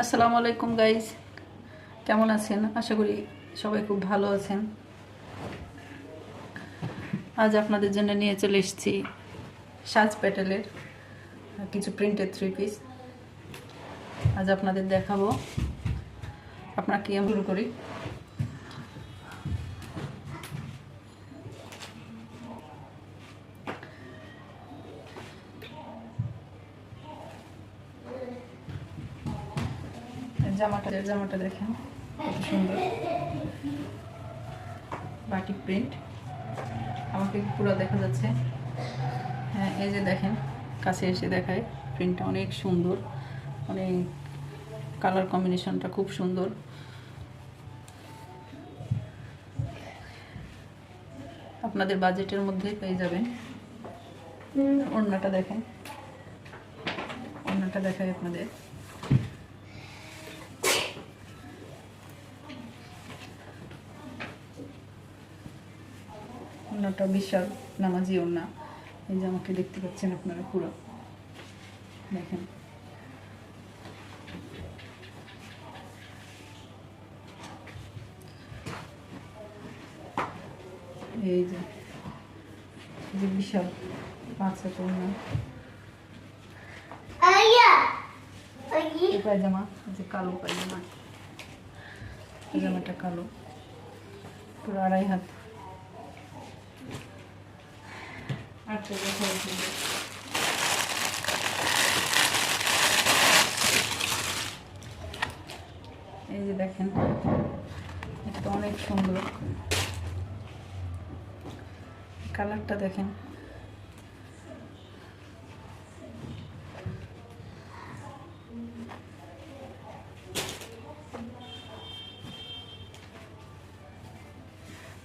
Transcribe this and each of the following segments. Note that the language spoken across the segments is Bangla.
আসসালামু আলাইকুম গাইজ, কেমন আছেন? আশা করি সবাই খুব ভালো আছেন। আজ আপনাদের জন্য নিয়ে চলে এসেছি সাজ প্যাটেলের কিছু প্রিন্টেড থ্রি পিস। আজ আপনাদের দেখাবো। আপনাকে শুরু করি। জামাটা দেখেন কত সুন্দর, বাটিক প্রিন্ট। আমাকে পুরো দেখা যাচ্ছে। হ্যাঁ, এই যে দেখেন, কাছে এসে দেখায়। প্রিন্টটা অনেক সুন্দর, অনেক কালার কম্বিনেশনটা খুব সুন্দর। আপনাদের বাজেটের মধ্যে পেয়ে যাবেন। ওড়নাটা দেখেন, ওড়নাটা দেখায় আপনাদের। ওড়নাটা বিশাল নামাজি ওড়না। এই যে আমাকে দেখতে পাচ্ছেন আপনারা, পুরো দেখেন। এই যে বিশাল পাঁচা ওড়না, পায়জামা, যে কালো পায়জামা, পায়জামাটা কালো, পুরো 2.5 হাত। এই যে দেখেন, এটা অনেক সুন্দর। কালারটা দেখেন,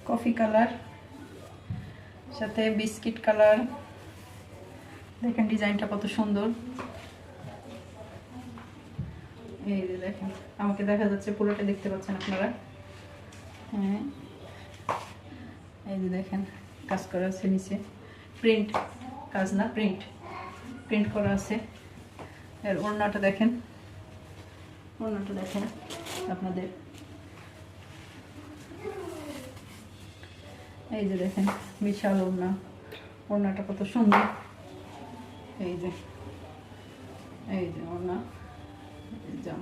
কফি কালার সাথে বিস্কিট কালার। দেখেন ডিজাইনটা কত সুন্দর। এই যে দেখেন, আমাকে দেখা যাচ্ছে, পুরোটা দেখতে পাচ্ছেন আপনারা। হ্যাঁ, এই যে দেখেন, কাজ করা আছে নিচে। প্রিন্ট কাজ না, প্রিন্ট করা আছে। এর ওড়নাটা দেখেন, ওড়নাটা দেখেন আপনাদের। এই যে দেখেন, বিশাল ওড়না। ওড়নাটা কত সুন্দর। এই যে ওড়না, জাম।